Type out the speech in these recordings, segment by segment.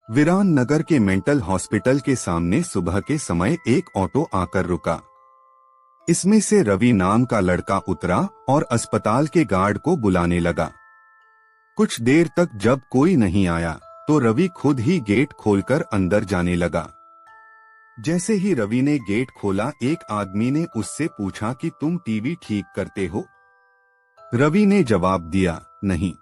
वीरान नगर के mental hospital के सामने सुबह के समय एक ऑटो आकर रुका। इसमें से रवि नाम का लड़का उतरा और अस्पताल के गार्ड को बुलाने लगा। कुछ देर तक जब कोई नहीं आया तो रवि खुद ही गेट खोलकर अंदर जाने लगा। जैसे ही रवि ने गेट खोला, एक आदमी ने उससे पूछा कि तुम टीवी ठीक करते हो? रवि ने जवाब दिया, नहीं।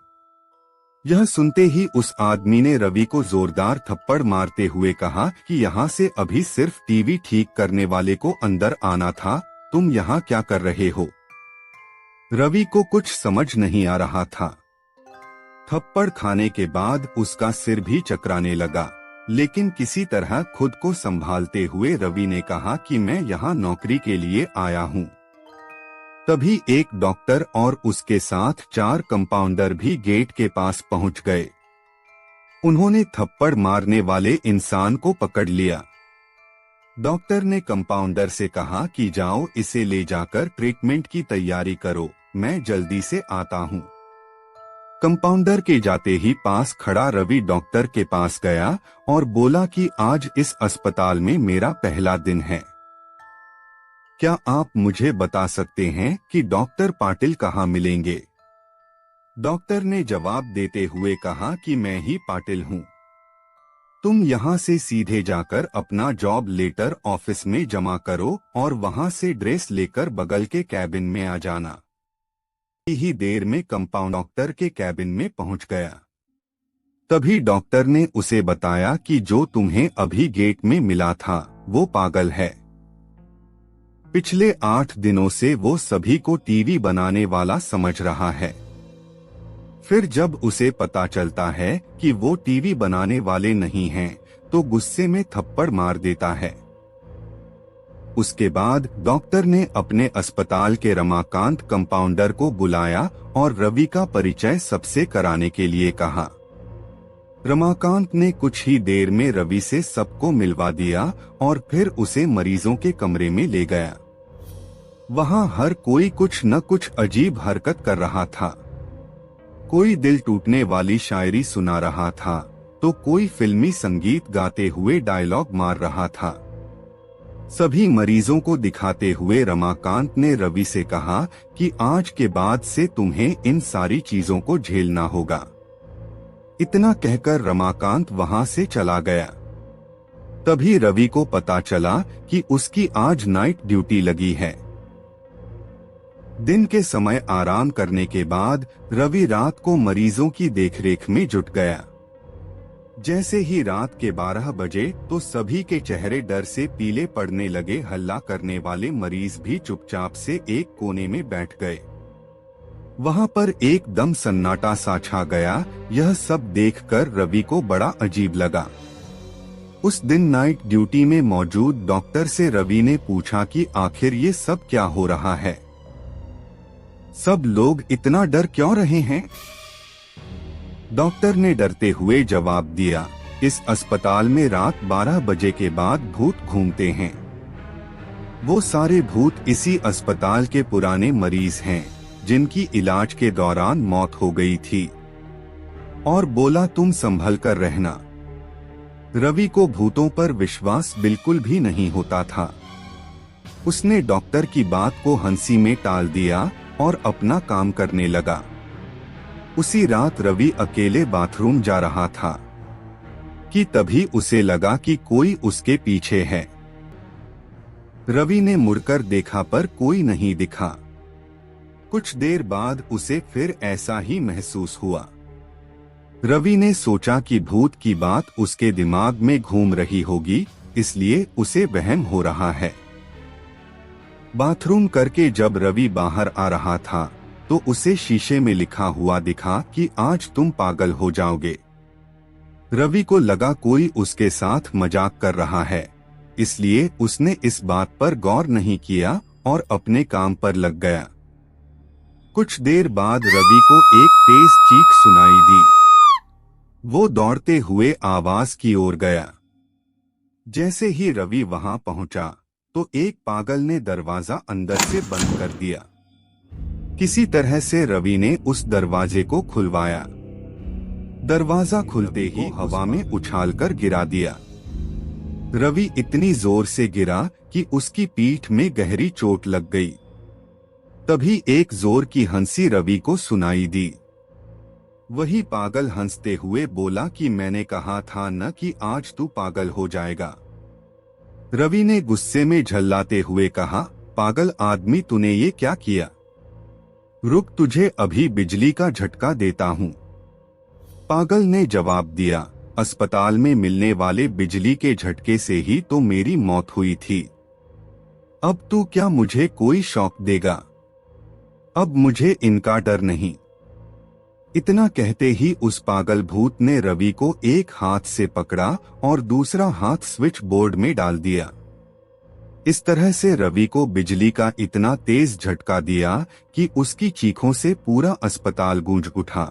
यह सुनते ही उस आदमी ने रवि को जोरदार थप्पड़ मारते हुए कहा कि यहाँ से अभी सिर्फ टीवी ठीक करने वाले को अंदर आना था, तुम यहाँ क्या कर रहे हो? रवि को कुछ समझ नहीं आ रहा था। थप्पड़ खाने के बाद उसका सिर भी चकराने लगा, लेकिन किसी तरह खुद को संभालते हुए रवि ने कहा कि मैं यहाँ नौकरी के लिए आया हूँ। तभी एक डॉक्टर और उसके साथ 4 कंपाउंडर भी गेट के पास पहुंच गए। उन्होंने थप्पड़ मारने वाले इंसान को पकड़ लिया। डॉक्टर ने कंपाउंडर से कहा कि जाओ, इसे ले जाकर ट्रीटमेंट की तैयारी करो, मैं जल्दी से आता हूं। कंपाउंडर के जाते ही पास खड़ा रवि डॉक्टर के पास गया और बोला कि आज इस अस्पताल में मेरा पहला दिन है। क्या आप मुझे बता सकते हैं कि डॉक्टर पाटिल कहाँ मिलेंगे? डॉक्टर ने जवाब देते हुए कहा कि मैं ही पाटिल हूँ। तुम यहाँ से सीधे जाकर अपना जॉब लेटर ऑफिस में जमा करो और वहाँ से ड्रेस लेकर बगल के कैबिन में आ जाना। ही देर में कंपाउंड डॉक्टर के कैबिन में पहुँच गया। तभी डॉक्टर ने उसे बताया कि जो तुम्हें अभी गेट में मिला था वो पागल है। पिछले 8 दिनों से वो सभी को टीवी बनाने वाला समझ रहा है। फिर जब उसे पता चलता है कि वो टीवी बनाने वाले नहीं हैं, तो गुस्से में थप्पड़ मार देता है। उसके बाद डॉक्टर ने अपने अस्पताल के रमाकांत कंपाउंडर को बुलाया और रवि का परिचय सबसे कराने के लिए कहा। रमाकांत ने कुछ ही देर में रवि से सबको मिलवा दिया और फिर उसे मरीजों के कमरे में ले गया। वहां हर कोई कुछ न कुछ अजीब हरकत कर रहा था। कोई दिल टूटने वाली शायरी सुना रहा था, तो कोई फिल्मी संगीत गाते हुए डायलॉग मार रहा था। सभी मरीजों को दिखाते हुए रमाकांत ने रवि से कहा कि आज के बाद से तुम्हें इन सारी चीजों को झेलना होगा। इतना कहकर रमाकांत वहां से चला गया। तभी रवि को पता चला कि उसकी आज नाइट ड्यूटी लगी है। दिन के समय आराम करने के बाद रवि रात को मरीजों की देखरेख में जुट गया। जैसे ही रात के 12 बजे तो सभी के चेहरे डर से पीले पड़ने लगे। हल्ला करने वाले मरीज भी चुपचाप से एक कोने में बैठ गए। वहां पर एकदम सन्नाटा सा छा गया। यह सब देखकर रवि को बड़ा अजीब लगा। उस दिन नाइट ड्यूटी में मौजूद डॉक्टर से रवि ने पूछा कि आखिर ये सब क्या हो रहा है? सब लोग इतना डर क्यों रहे हैं? डॉक्टर ने डरते हुए जवाब दिया, इस अस्पताल में रात 12 बजे के बाद भूत घूमते हैं। वो सारे भूत इसी अस्पताल के पुराने मरीज हैं, जिनकी इलाज के दौरान मौत हो गई थी। और बोला तुम संभल कर रहना। रवि को भूतों पर विश्वास बिल्कुल भी नहीं होता था। उसने डॉक्टर की बात को हंसी में टाल दिया और अपना काम करने लगा। उसी रात रवि अकेले बाथरूम जा रहा था कि तभी उसे लगा कि कोई उसके पीछे है। रवि ने मुड़कर देखा पर कोई नहीं दिखा। कुछ देर बाद उसे फिर ऐसा ही महसूस हुआ। रवि ने सोचा कि भूत की बात उसके दिमाग में घूम रही होगी, इसलिए उसे वहम हो रहा है। बाथरूम करके जब रवि बाहर आ रहा था तो उसे शीशे में लिखा हुआ दिखा कि आज तुम पागल हो जाओगे। रवि को लगा कोई उसके साथ मजाक कर रहा है, इसलिए उसने इस बात पर गौर नहीं किया और अपने काम पर लग गया। कुछ देर बाद रवि को एक तेज चीख सुनाई दी। वो दौड़ते हुए आवाज की ओर गया। जैसे ही रवि वहां पहुंचा तो एक पागल ने दरवाजा अंदर से बंद कर दिया। किसी तरह से रवि ने उस दरवाजे को खुलवाया। दरवाजा खुलते ही हवा में उछालकर गिरा दिया। रवि इतनी जोर से गिरा कि उसकी पीठ में गहरी चोट लग गई। तभी एक जोर की हंसी रवि को सुनाई दी। वही पागल हंसते हुए बोला कि मैंने कहा था न कि आज तू पागल हो जाएगा। रवि ने गुस्से में झल्लाते हुए कहा, पागल आदमी तूने ये क्या किया? रुक, तुझे अभी बिजली का झटका देता हूँ। पागल ने जवाब दिया, अस्पताल में मिलने वाले बिजली के झटके से ही तो मेरी मौत हुई थी। अब तू क्या मुझे कोई शौक देगा? अब मुझे इनका डर नहीं। इतना कहते ही उस पागल भूत ने रवि को एक हाथ से पकड़ा और दूसरा हाथ स्विच बोर्ड में डाल दिया। इस तरह से रवि को बिजली का इतना तेज झटका दिया कि उसकी चीखों से पूरा अस्पताल गूंज उठा।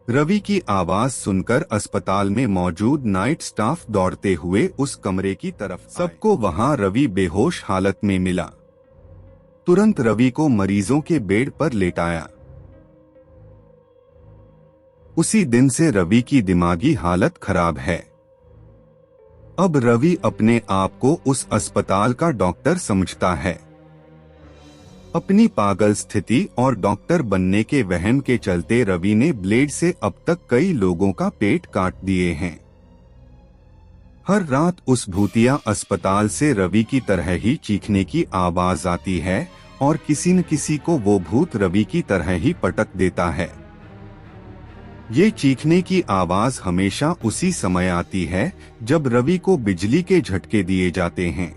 रवि की आवाज सुनकर अस्पताल में मौजूद नाइट स्टाफ दौड़ते हुए उस कमरे की तरफ सबको वहां रवि बेहोश हालत में मिला। तुरंत रवि को मरीजों के बेड पर लेटाया। उसी दिन से रवि की दिमागी हालत खराब है। अब रवि अपने आप को उस अस्पताल का डॉक्टर समझता है। अपनी पागल स्थिति और डॉक्टर बनने के वहम के चलते रवि ने ब्लेड से अब तक कई लोगों का पेट काट दिए हैं। हर रात उस भूतिया अस्पताल से रवि की तरह ही चीखने की आवाज आती है और किसी न किसी को वो भूत रवि की तरह ही पटक देता है। ये चीखने की आवाज हमेशा उसी समय आती है जब रवि को बिजली के झटके दिए जाते हैं।